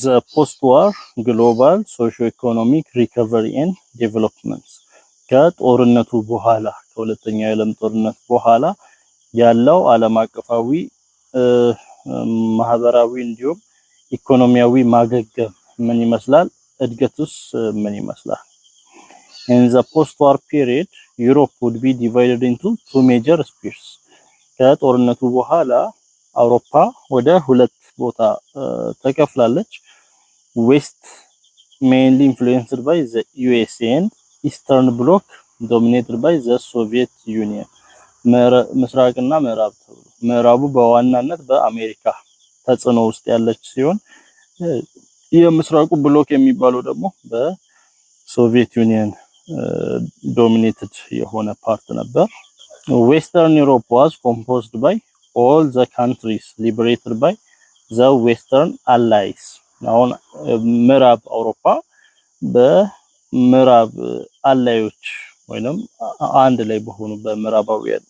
the post-war global socio-economic recovery and development ከጦርነቱ በኋላ ከሁለተኛው የዓለም ጦርነት በኋላ ያለው ዓለም አቀፋዊ ማህበራዊ እንዲሁም ኢኮኖሚያዊ ማገገም ምን ይመስላል እድገቱስ ምን ይመስላል In the post-war period Europe would be divided into two major spheres ከጦርነቱ በኋላ አውሮፓ ወደ ሁለት ቦታ ተከፍላለች West mainly influenced by the USA and Eastern Bloc dominated by the Soviet Union ምስራቅና ምዕራብ ተብሎ ምዕራቡ በዋናነት በአሜሪካ ተጽዕኖ ውስጥ ያለች ሲሆን የምስራቁ ብሎክ የሚባለው ደግሞ በሶቪየት ዩኒየን dominated የሆነ ፓርት ነበር Western Europe was composed by all the countries liberated by the Western Allies አሁን ምዕራብ አውሮፓ በምዕራብ አላዮች ወይንም አንድ ላይ በሆኑ በምዕራባውያን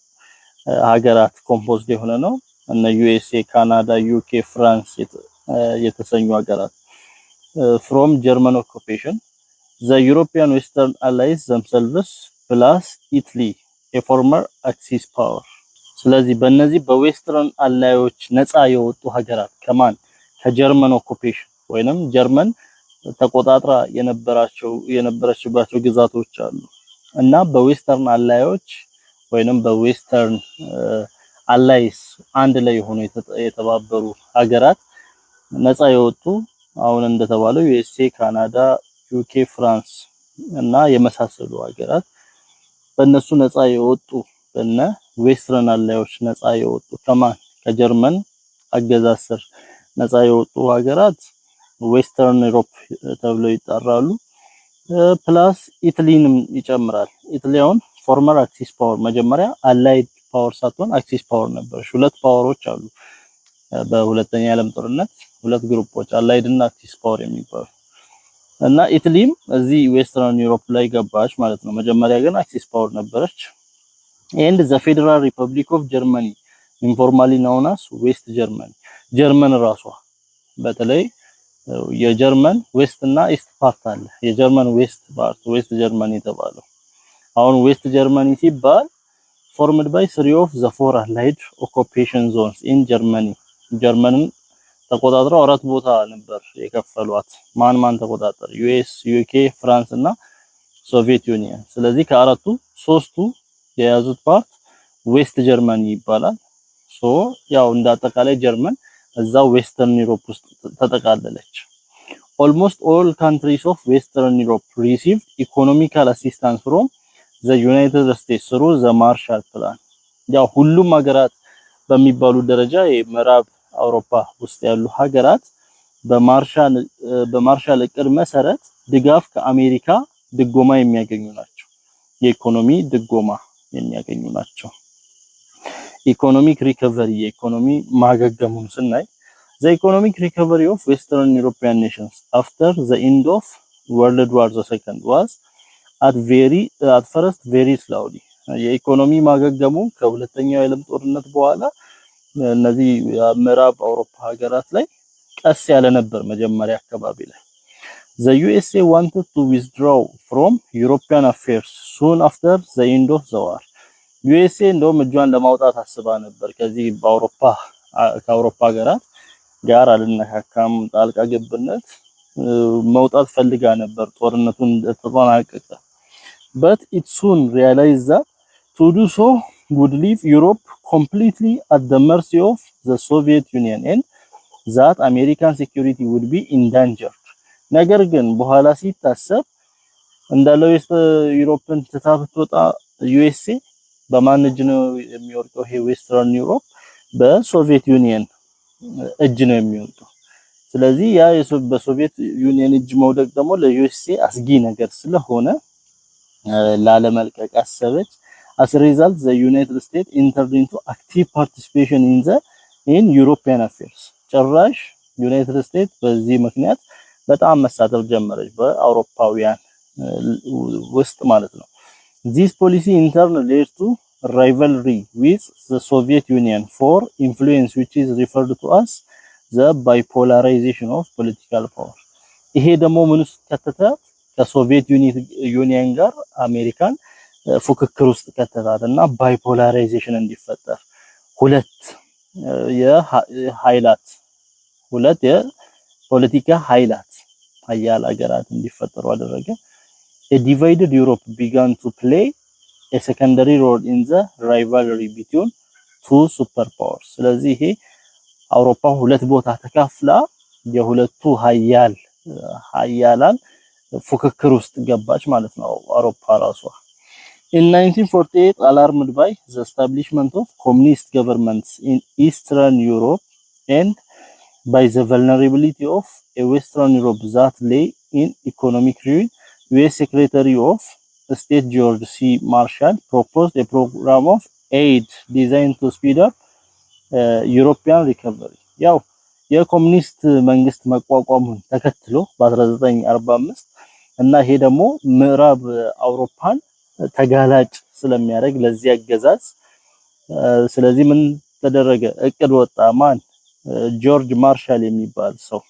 ሀገራት ኮምፖዝድ የሆነ ነው እነ USA ካናዳ UK France የተሰኙ ሀገራት from German occupation the European Western Allies themselves plus Italy a former Axis power ስለዚህ በእነዚህ በዌስተርን አላዮች ነፃ የወጡ ሀገራት ከማን ከጀርመን ኦኩፔሽን ወይንም ጀርመን ተቆጣጥራ የነበረችባቸው ግዛቶች አሉ እና በዌስተርን አላዮች ወይንም በዌስተርን አላይስ አንድ ላይ ሆኖ የተባበሩ ሀገራት ነፃ የወጡ አሁን እንደተባለው USA ካናዳ UK France እና የመሳሰሉ ሀገራት በእነሱ ነፃ የወጡ በእነ ዌስተርን አላዮች ነፃ የወጡ ከማን ከጀርመን አገዛዝ ስር ነፃ የወጡ ሀገራት ዌስተርን ዩሮፕ ተብለው ይጠራሉ ፕላስ ኢታሊንም ይጨምራል ኢታሊያውን ፎርመር አክሲስ ፓወር መጀመሪያ አላይድ ፓወር ሳትሆን አክሲስ ፓወር ነበር ሁለት ፓወሮች አሉ በሁለተኛ የዓለም ጦርነት ሁለት ግሩፖች አላይድ እና አክሲስ ፓወር የሚባሉ እና ኢታሊም እዚህ ዌስተርን ዩሮፕ ላይ ገባች ማለት ነው መጀመሪያ ግን አክሲስ ፓወር ነበረች and the Federal Republic of Germany informally known as West Germany ጀርመን ራሷ በተለይ የጀርመን ዌስት እና ኢስት ፓርት አለ የጀርመን ዌስት ፓርት ዌስት ጀርመኒ ተባለው አሁን ዌስት ጀርመኒ ሲባል formed by three of the four allied occupation zones in Germany ጀርመንን ተቆጣጥረው አራት ቦታ ነበር የከፈሏት ማን ተቆጣጠረ US UK France እና ሶቪየት ዩኒየን ስለዚህ ከአራቱ ሶስቱ የያዙት ፓርት ዌስት ጀርመኒ ይባላል ሶ ያው እንዳጠቃላይ ጀርመን እዛው ዌስተርን ዩሮፕ ውስጥ ተጠቃለለች almost all countries of western europe received economical assistance from the united states through the marshall plan ያው ሁሉም ሀገራት በሚባሉ ደረጃ የምዕራብ አውሮፓ ውስጥ ያሉ ሀገራት በማርሻል እቅድ መሰረት ድጋፍ ከአሜሪካ ድጎማ የሚያገኙ ናቸው የኢኮኖሚ ድጎማ የሚያገኙ ናቸው ኢኮኖሚክ ሪከቨሪ የኢኮኖሚ ማገገሙን ስናይ the economic recovery of western european nations after the end of world war II was at first very slowly የኢኮኖሚ ማገገሙ ከሁለተኛው የዓለም ጦርነት በኋላ እነዚህ ምዕራብ አውሮፓ ሀገራት ላይ ቀስ ያለ ነበር መጀመሪያ አካባቢ ላይ The USA wanted to withdraw from European affairs soon after the end of the war. USA እንደውም እጇን ለማውጣት አስባ ነበር ከዚህ ከአውሮፓ ሀገራት ጋር አልነካካም ጣልቃ ገብነት መውጣት ፈልጋ ነበር ጦርነቱን ተጠናቀቀ But it soon realized that to do so would leave Europe completely at the mercy of the Soviet Union and that American security would be endangered. ነገር ግን በኋላ ሲታሰብ እንዳለው ዩሮፕን ተታብቶጣ USA በማን እጅ ነው የሚወርቀው ይሄ ዌስተርን ዩሮፕ በሶቪየት ዩኒየን እጅ ነው የሚወርቀው ስለዚህ ያ በሶቪየት ዩኒየን እጅ መውደቅ ደግሞ ለዩኤስኤ አስጊ ነገር ስለሆነ ላለመልቀቅ አሰበች as a result the United States entered into active participation in European affairs ጭራሽ ዩናይትድ ስቴትስ በዚህ ምክንያት በጣም መሳተፍ ጀመረች በአውሮፓውያን ውስጥ ማለት ነው This policy in turn led to rivalry with the Soviet Union for influence which is referred to as the bipolarization of political power ይሄ ደግሞ ምን ውስጥ ከተተ ከሶቪየት ዩኒየን ጋር አሜሪካን ፉክክር ውስጥ ከተታትና ባይፖላራይዜሽን እንዲፈጠር ሁለት የፖለቲካ ኃይላት ሀያል ሀገራት እንዲፈጠሩ አደረገ a divided Europe began to play a secondary role in the rivalry between two superpowers ስለዚህ ይሄ አውሮፓ ሁለት ቦታ ተካፍላ የሁለቱ ሀያላን ፉክክር ውስጥ ገባች ማለት ነው አውሮፓ ራሷ In 1948 alarmed by the establishment of communist governments in Eastern Europe and by the vulnerability of a Western Europe that lay in economic ruin US Secretary of State George C. Marshall proposed a program of aid designed to speed up European recovery. ያው የኮሙኒስት መንግስት መቋቋሙን ተከትሎ በ1945 እና ይሄ ደግሞ ምዕራብ አውሮፓን ተጋላጭ ስለሚያደርግ ለዚህ አገዛዝ ስለዚህ ምን ተደረገ እቅድ ወጣ ማን ጆርጅ ማርሻል የሚባል ሰው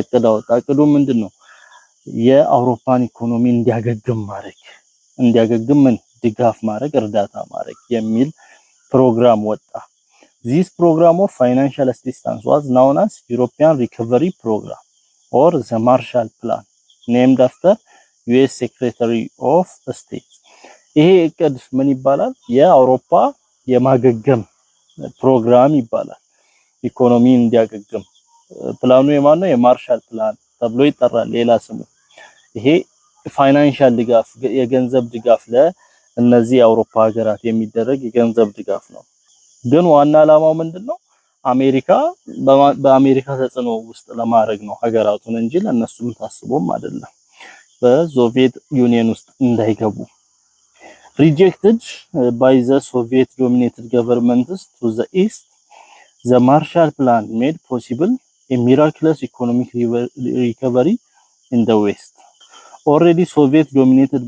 እቅድ ወጣ እቅዱ ምንድነው የአውሮፓን ኢኮኖሚ እንዲያገግም ድጋፍ ማድረግ እርዳታ ማድረግ የሚል ፕሮግራም ወጣ This program of financial assistance was known as European Recovery Program or the Marshall Plan named after US Secretary of State ይሄ እቅድ ምን ይባላል የአውሮፓ የማገገም ፕሮግራም ይባላል ኢኮኖሚ እንዲያገግም ፕላኑ የማነው የማርሻል ፕላን ተብሎ ይጠራል ሌላ ስሙ ይሄ ፋይናንሻል ድጋፍ የገንዘብ ድጋፍ ለእነዚህ የአውሮፓ ሀገራት የሚደረግ የገንዘብ ድጋፍ ነው ግን ዋና ዓላማው ምንድነው አሜሪካ በአሜሪካ ተጽዕኖ ውስጥ ለማድረግ ነው ሀገራቱን እንጂ ለነሱም ታስቦም አይደለም በሶቪየት ዩኒየን ውስጥ እንዳይገቡ rejected by the Soviet dominated governments to the east the Marshall Plan made possible a miraculous economic recovery in the west already Soviet dominated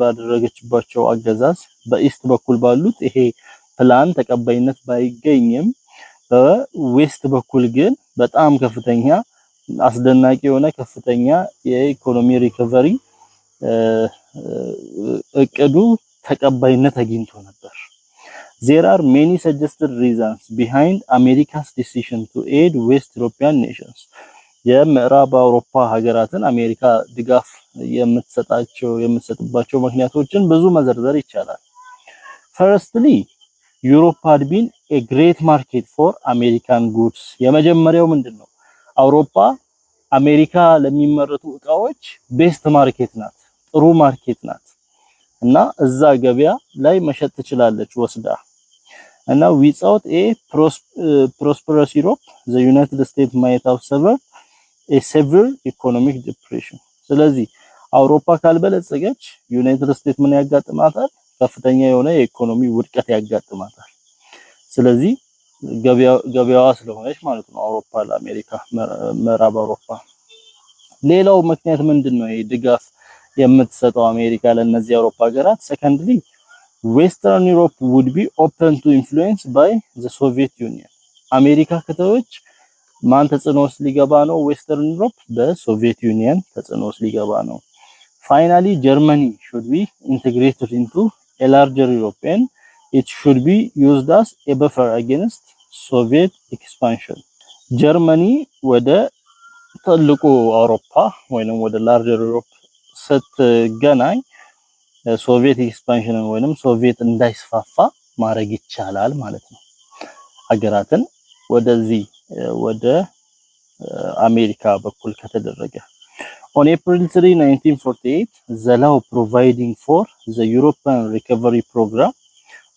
ባደረገችባቸው አገዛዝ በኢስት በኩል ባሉት ይሄ ፕላን ተቀባይነት ባይገኝም በዌስት በኩል ግን በጣም ከፍተኛ አስደናቂ የሆነ ከፍተኛ የኢኮኖሚ ሪከቨሪ እቅዱ ተቀባይነት አግኝቶ ነበር There are many suggested reasons behind America's decision to aid West European nations የምዕራብ አውሮፓ ሀገራትን አሜሪካ ድጋፍ የምትሰጥባቸው ምክንያቶችን ብዙ መዘርዘር ይቻላል Firstly Europe had been a great market for American goods የመጀመሪያው ምንድነው አውሮፓ አሜሪካ ለሚመረቱ እቃዎች ቤስት ማርኬት ናት ጥሩ ማርኬት ናት እና እዛ ገበያ ላይ መሸጥ ትችላለች ወስዳ እና without a prosperous Europe the United States might have suffered a severe economic depression ስለዚህ አውሮፓ ካልበለጸገች ዩናይትድ ስቴትስ ምን ያጋጥማታል ከፍተኛ የሆነ የኢኮኖሚ ውድቀት ያጋጥማታል ስለዚህ ገበያዋ ስለሆነች ማለት ነው አውሮፓ ለአሜሪካ ምዕራብ አውሮፓ ሌላው ምክንያት ምንድነው ይሄ ድጋፍ የምትሰጠው አሜሪካ ለነዚህ አውሮፓ ሀገራት secondly Western Europe would be open to influence by the Soviet Union አሜሪካ ከተወች ማን ተጽዕኖ ውስጥ ሊገባ ነው Western Europe በሶቪየት ዩኒየን ተጽዕኖ ውስጥ ሊገባ ነው finally Germany should be integrated into a larger Europe and it should be used as a buffer against Soviet expansion ጀርመኒ ወደ ትልቁ አውሮፓ ወይንም ወደ larger Europe ስትገናኝ ሶቪየት ኤክስፓንሽንን ወይንም ሶቪየት እንዳይስፋፋ ማድረግ ይቻላል ማለት ነው ሀገራትን ወደዚህ ወደ አሜሪካ በኩል ከተደረገ On April 3, 1948 the law providing for the European Recovery Program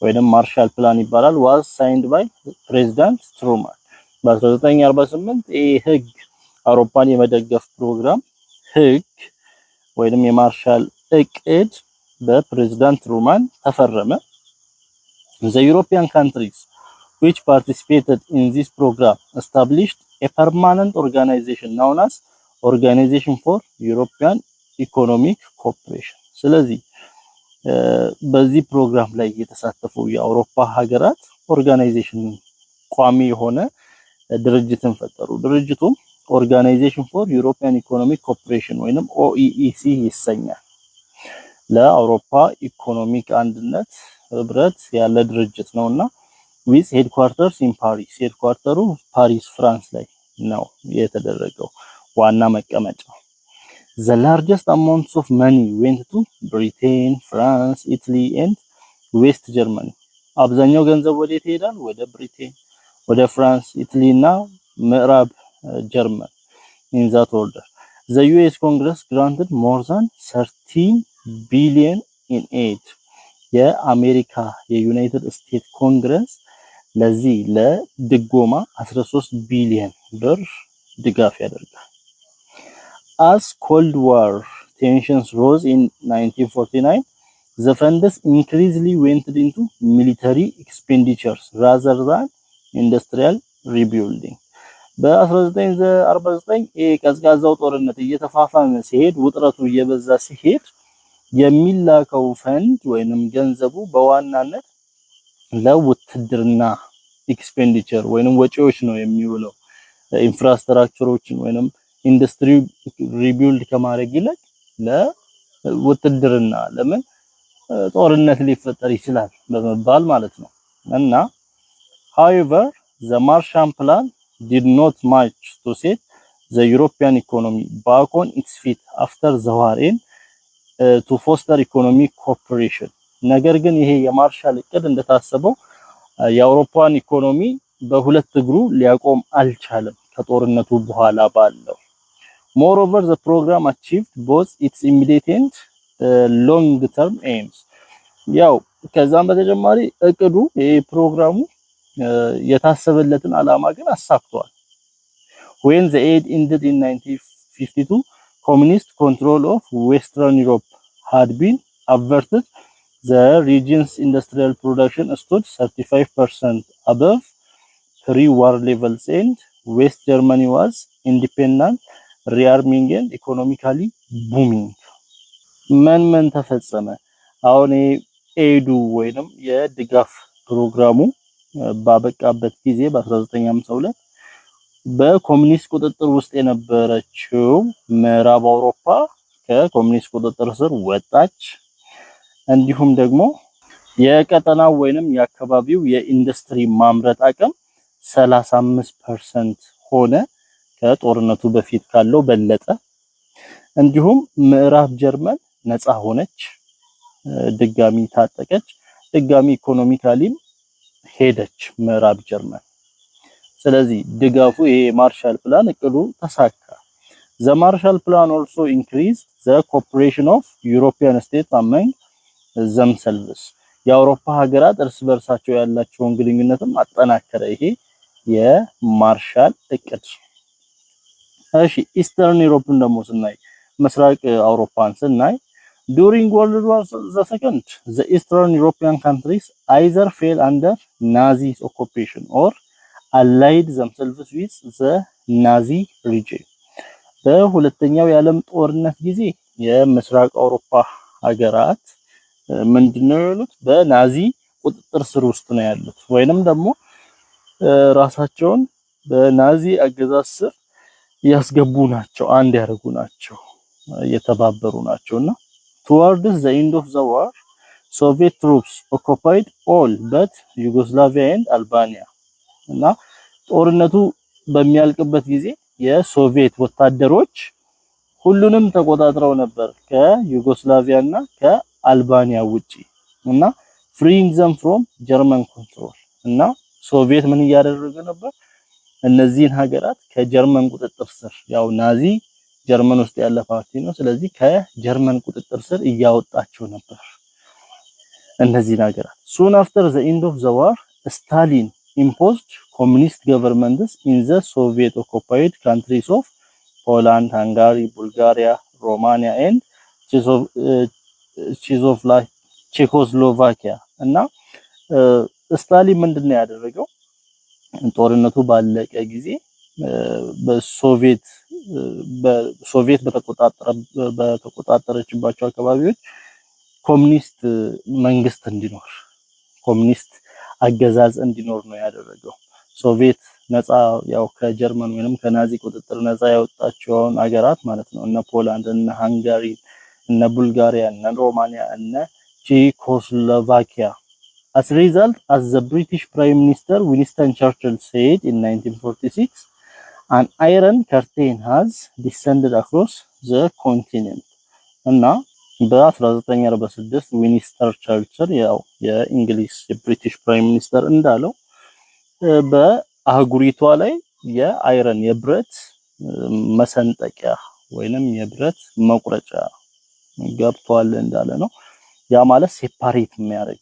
ወይንም ማርሻል ፕላን ይባላል was signed by President Truman በ1948 ይሄ ህግ አውሮፓን የመደገፍ ፕሮግራም ህግ ወይንም የማርሻል እቅድ በፕሬዝዳንት ትሩማን ተፈረመ The European countries which participated in this program established a permanent organization known as Organization for European Economic Cooperation ስለዚህ በዚህ ፕሮግራም ላይ የተሳተፉ የአውሮፓ ሀገራት ኦርጋናይዜሽን ቋሚ የሆነ ድርጅትን ፈጠሩ። ድርጅቱም ኦርጋናይዜሽን ፎር ዩሮፒያን ኢኮኖሚክ ኮኦፕሬሽን ወይንም ኦኢኢሲ ይሰኛል። ለአውሮፓ ኢኮኖሚክ አንድነት ህብረት ያለ ድርጅት ነውና ዊዝ ሄድኳርተርስ ኢን ፓሪስ፣ ሄድኳርተሩ ፓሪስ ፍራንስ ላይ ነው የተደረገው ዋና መቀመጫው። The largest amounts of money went to Britain, France, Italy and West Germany. አብዛኛው ገንዘብ ወዴት ይሄዳል? ወደ ብሪቴን፣ ወደ ፍራንስ፣ ኢታሊ እና ምዕራብ ጀርመን in that order. The US Congress granted more than 13 billion in aid. የአሜሪካ የዩናይትድ ስቴትስ ኮንግረስ ለዚህ ለድጎማ 13 ቢሊዮን ብር ድጋፍ ያደርጋል። As Cold War tensions rose in 1949, the funds increasingly went into military expenditures rather than industrial rebuilding. በ1949 የቀዝቃዛው ጦርነት እየተፋፋመ ሲሄድ ውጥረቱ እየበዛ ሲሄድ የሚላከው ፈንድ ወይንም ገንዘቡ በዋናነት ለውትድርና ኤክስፔንዲቸር ወይንም ወጪዎች ነው የሚውለው። ኢንፍራስትራክቸሮችን ወይንም ኢንዱስትሪ ሪቢልድ ከማድረግ ይልቅ ለውትድርና ለምን ጦርነት ሊፈጠር ይችላል በመባል ማለት ነው። እና however the Marshall Plan did not much to set the European economy back on its feet after the war and to foster economic cooperation. ነገር ግን ይሄ የማርሻል እቅድ እንደታሰበው የአውሮፓን ኢኮኖሚ በሁለት እግሩ ሊያቆም አልቻለም ከጦርነቱ በኋላ ባለው። Moreover, the program achieved both its immediate and long-term aims. ያው ከዛም በተጨማሪ እቅዱ ይሄ ፕሮግራሙ የታሰበለትን ዓላማ ግን አሳክቷል። When the aid ended in 1952, communist control of Western Europe had been averted. The region's industrial production stood 35% above pre-war levels and West Germany was independent, rearming and economically booming. ምን ተፈጸመ? አሁን ኤዱ ወይንም የድጋፍ ፕሮግራሙ ባበቃበት ጊዜ በ1952 በኮሙኒስት ቁጥጥር ውስጥ የነበረችው ምዕራብ አውሮፓ ከኮሙኒስት ቁጥጥር ስር ወጣች። እንዲሁም ደግሞ የቀጠናው ወይንም የአካባቢው የኢንዱስትሪ ማምረት አቅም 35% ሆነ፣ ከጦርነቱ በፊት ካለው በለጠ። እንዲሁም ምዕራብ ጀርመን ነፃ ሆነች፣ ድጋሚ ታጠቀች፣ ድጋሚ ኢኮኖሚካሊም ሄደች ምዕራብ ጀርመን። ስለዚህ ድጋፉ ይሄ ማርሻል ፕላን እቅዱ ተሳካ። The Marshall Plan also increased the cooperation of European states among themselves. የአውሮፓ ሀገራት እርስ በርሳቸው ያላቸውን ግንኙነትም አጠናከረ ይሄ የማርሻል እቅድ። እሺ ኢስተርን ዩሮፕን ደግሞ ስናይ ምስራቅ አውሮፓን ስናይ during World War II the Eastern European countries either fell under Nazi occupation or allied themselves with the Nazi regime. በሁለተኛው የዓለም ጦርነት ጊዜ የምስራቅ አውሮፓ ሀገራት ምንድነው ያሉት? በናዚ ቁጥጥር ስር ውስጥ ነው ያሉት ወይንም ደግሞ ራሳቸውን በናዚ አገዛዝ ስር ያስገቡ ናቸው፣ አንድ ያደርጉ ናቸው፣ የተባበሩ ናቸውና towards the end of the war Soviet troops occupied all but Yugoslavia and Albania. እና ጦርነቱ በሚያልቅበት ጊዜ የሶቪየት ወታደሮች ሁሉንም ተቆጣጥረው ነበር ከዩጎስላቪያ እና ከአልባኒያ ውጪ እና freeing them from German control። እና ሶቪየት ምን እያደረገ ነበር? እነዚህን ሀገራት ከጀርመን ቁጥጥር ስር፣ ያው ናዚ ጀርመን ውስጥ ያለ ፓርቲ ነው፣ ስለዚህ ከጀርመን ቁጥጥር ስር እያወጣቸው ነበር እነዚህን ሀገራት። soon after the end of the war Stalin imposed communist governments in the Soviet occupied countries of Poland, Hungary, Bulgaria, Romania and Czechoslovakia። እና ስታሊን ምንድነው ያደረገው? ጦርነቱ ባለቀ ጊዜ በሶቪየት በተቆጣጠረችባቸው አካባቢዎች ኮሙኒስት መንግስት እንዲኖር፣ ኮሙኒስት አገዛዝ እንዲኖር ነው ያደረገው። ሶቪየት ነፃ ያው ከጀርመን ወይንም ከናዚ ቁጥጥር ነፃ ያወጣቸውን አገራት ማለት ነው እነ ፖላንድ እነ ሃንጋሪ እነ ቡልጋሪያ እነ ሮማኒያ እነ ቼኮስሎቫኪያ as a result as the British Prime Minister Winston Churchill said in 1946 an iron curtain has descended across the continent እና በ1946 ዊንስተን ቸርችል ያው የእንግሊዝ የብሪቲሽ ፕራይም ሚኒስተር እንዳለው በአህጉሪቷ ላይ የአይረን የብረት መሰንጠቂያ ወይንም የብረት መቁረጫ ገብቷል እንዳለ ነው። ያ ማለት ሴፓሬት የሚያደርግ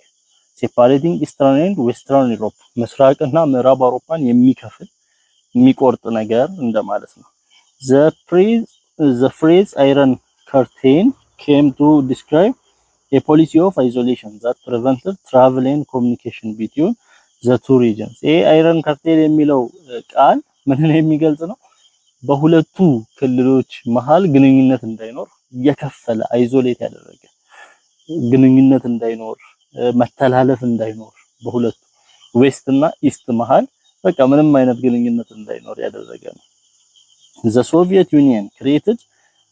ሴፓሬቲንግ ኢስተርን ኤንድ ዌስተርን ዩሮፕ ምስራቅና ምዕራብ አውሮፓን የሚቆርጥ ነገር እንደማለት ነው። the phrase iron curtain came to describe a policy of isolation that prevented travel and communication between the two regions. iron curtain የሚለው ቃል ምንን የሚገልጽ ነው? በሁለቱ ክልሎች መሃል ግንኙነት እንዳይኖር የከፈለ አይዞሌት ያደረገ ግንኙነት እንዳይኖር መተላለፍ እንዳይኖር በሁለቱ ዌስት እና ኢስት መሃል በቃ ምንም አይነት ግንኙነት እንዳይኖር ያደረገ ነው። The Soviet Union created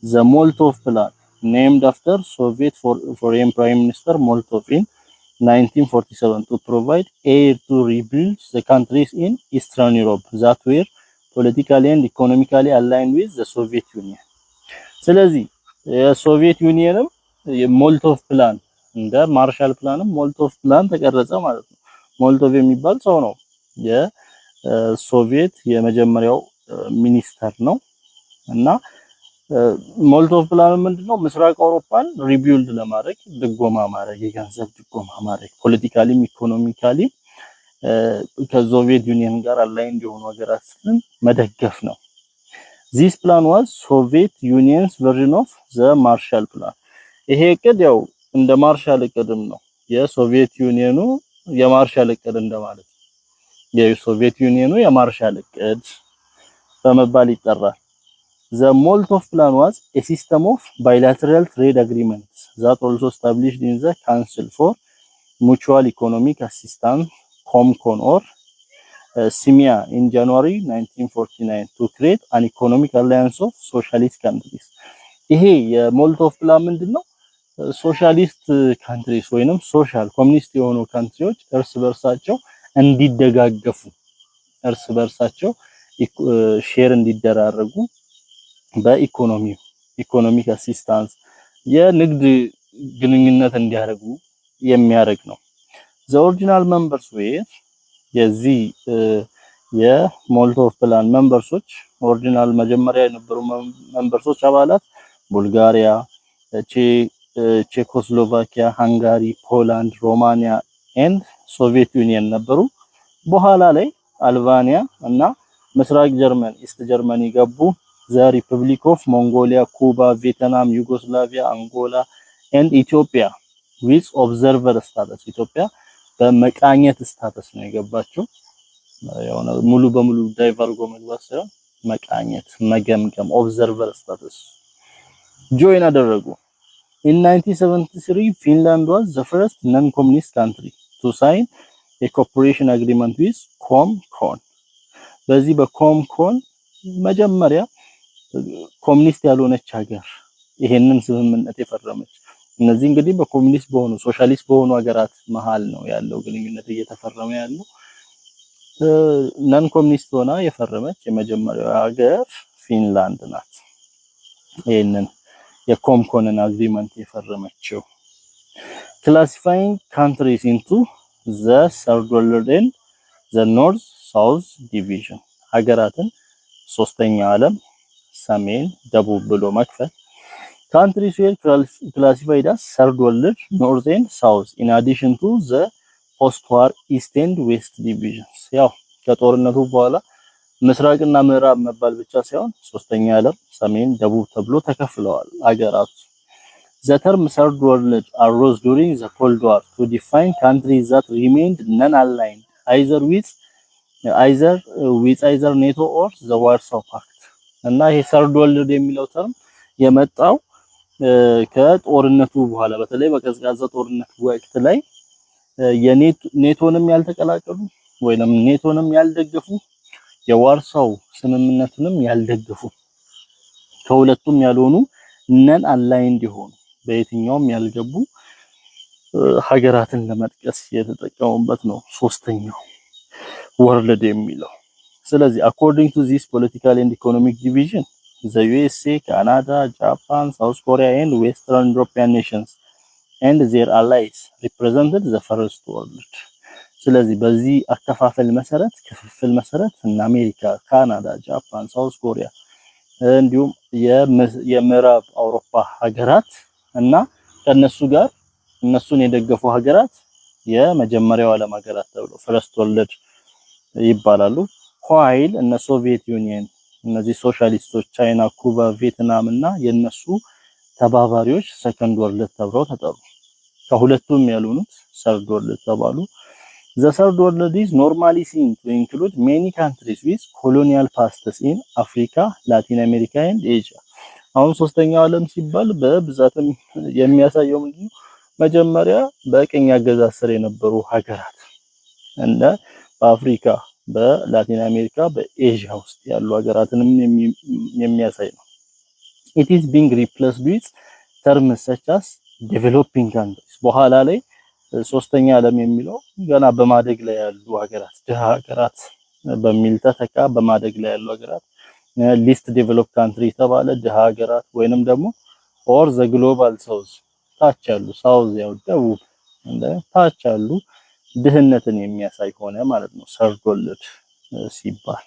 the Molotov Plan named after Soviet foreign prime minister Molotov in 1947 to provide aid to rebuild the countries in Eastern Europe that were politically and economically aligned with the Soviet Union. ስለዚህ የሶቪየት ዩኒየንም የሞልቶቭ ፕላን እንደ ማርሻል ፕላንም ሞልቶቭ ፕላን ተቀረጸ ማለት ነው። ሞልቶቭ የሚባል ሰው ነው የሶቪየት የመጀመሪያው ሚኒስተር ነው እና ሞልቶቭ ፕላን ምንድነው? ምስራቅ አውሮፓን ሪቢልድ ለማድረግ ድጎማ ማድረግ የገንዘብ ድጎማ ማድረግ ፖለቲካሊም ኢኮኖሚካሊም ከሶቪየት ዩኒየን ጋር አላይን እንዲሆኑ ሀገራትን መደገፍ ነው። This plan was Soviet Union's version of the Marshall Plan. ይሄ እቅድ ያው እንደ ማርሻል እቅድም ነው የሶቪየት ዩኒየኑ የማርሻል እቅድ እንደማለት ነው። የሶቪየት ዩኒየኑ የማርሻል እቅድ በመባል ይጠራል። The Molotov Plan was a system of bilateral trade agreements that also established in the Council for Mutual Economic Assistance COMCON or CIMIA in January 1949 to create an economic alliance of socialist countries. ይሄ የሞልቶቭ ፕላን ምንድነው? ሶሻሊስት ካንትሪስ ወይንም ሶሻል ኮሚኒስት የሆኑ ካንትሪዎች እርስ በርሳቸው እንዲደጋገፉ እርስ በርሳቸው ሼር እንዲደራረጉ በኢኮኖሚክ አሲስታንስ የንግድ ግንኙነት እንዲያደርጉ የሚያደርግ ነው። The original members were የዚህ የሞልቶቭ ፕላን ሜምበርሶች ኦሪጂናል መጀመሪያ የነበሩ ሜምበርሶች አባላት ቡልጋሪያ፣ ቼኮስሎቫኪያ፣ ሃንጋሪ፣ ፖላንድ፣ ሮማኒያ ኤንድ ሶቪየት ዩኒየን ነበሩ። በኋላ ላይ አልባኒያ እና ምስራቅ ጀርመን ኢስት ጀርመኒ ገቡ። ዘ ሪፐብሊክ ኦፍ ሞንጎሊያ፣ ኩባ፣ ቪየትናም፣ ዩጎስላቪያ፣ አንጎላ ኤንድ ኢትዮጵያ ዊዝ ኦብዘርቨር ስታተስ ኢትዮጵያ በመቃኘት ስታተስ ነው የገባችው። ያው ሙሉ በሙሉ ዳይቭ አድርጎ መግባት ሳይሆን መቃኘት መገምገም ኦብዘርቨር ስታተስ ጆይን አደረጉ። In 1973 Finland was the first non-communist country to sign a cooperation agreement with COMCON. በዚህ በኮምኮን መጀመሪያ ኮሚኒስት ያልሆነች ሀገር ይሄንን ስምምነት የፈረመች። እነዚህ እንግዲህ በኮሚኒስት በሆኑ ሶሻሊስት በሆኑ ሀገራት መሃል ነው ያለው ግንኙነት እየተፈረመ ያለው። ነን ኮሚኒስት ሆና የፈረመች የመጀመሪያው ሀገር ፊንላንድ ናት። ይሄንን የኮምኮንን አግሪመንት የፈረመችው። Classifying countries into the third world and the north south division ሀገራትን ሶስተኛ ዓለም ሰሜን ደቡብ ብሎ መክፈል። Countries were classified as third world, north and south, in addition to the post-war east and west divisions. ያው ከጦርነቱ በኋላ ምስራቅና ምዕራብ መባል ብቻ ሳይሆን ሶስተኛ ዓለም ሰሜን ደቡብ ተብሎ ተከፍለዋል ሀገራቱ። The term third world arose during the Cold War to define countries that remained non-aligned either with NATO or the Warsaw Pact. እና ይሄ third world የሚለው ተርም የመጣው ከጦርነቱ በኋላ በተለይ በቀዝቃዛ ጦርነት ወቅት ላይ የኔቶንም ያልተቀላቀሉ ወይንም ኔቶንም ያልደገፉ የዋርሳው ስምምነትንም ያልደገፉ ከሁለቱም ያልሆኑ ነን አላይንድ የሆኑ በየትኛውም ያልገቡ ሀገራትን ለመጥቀስ የተጠቀሙበት ነው ሶስተኛው ወርልድ የሚለው። ስለዚህ according to this political and economic division the USA, Canada, Japan, South Korea and Western European nations and their allies represented the first world። ስለዚህ በዚህ አከፋፈል መሰረት ክፍፍል መሰረት እነ አሜሪካ፣ ካናዳ፣ ጃፓን፣ ሳውዝ ኮሪያ እንዲሁም የምዕራብ አውሮፓ ሀገራት እና ከነሱ ጋር እነሱን የደገፉ ሀገራት የመጀመሪያው ዓለም ሀገራት ተብለው ፈርስት ወርልድ ይባላሉ። ኋይል እነ ሶቪየት ዩኒየን እነዚህ ሶሻሊስቶች ቻይና፣ ኩባ፣ ቪየትናም እና የነሱ ተባባሪዎች ሰከንድ ወርልድ ተብለው ተጠሩ። ከሁለቱም ያልሆኑት ሰርድ ወርልድ ተባሉ። The third world is normally seen to include many countries with colonial pasts in Africa, Latin America and Asia። አሁን ሶስተኛው ዓለም ሲባል በብዛትም የሚያሳየው ምንድነው? መጀመሪያ በቅኝ አገዛዝ ስር የነበሩ ሀገራት እና በአፍሪካ፣ በላቲን አሜሪካ፣ በኤዥያ ውስጥ ያሉ ሀገራትንም የሚያሳይ ነው። It is being replaced with terms such as developing countries። በኋላ ላይ ሶስተኛ ዓለም የሚለው ገና በማደግ ላይ ያሉ ሀገራት ድሃ ሀገራት በሚል ተተካ። በማደግ ላይ ያሉ ሀገራት ሊስት ዴቨሎፕ ካንትሪ ተባለ። ድሃ ሀገራት ወይንም ደግሞ ኦር ዘ ግሎባል ሳውዝ ታች ያሉ ሳውዝ ያው ደቡብ እንደ ታች ያሉ ድህነትን የሚያሳይ ሆነ ማለት ነው ሰርድ ወርልድ ሲባል።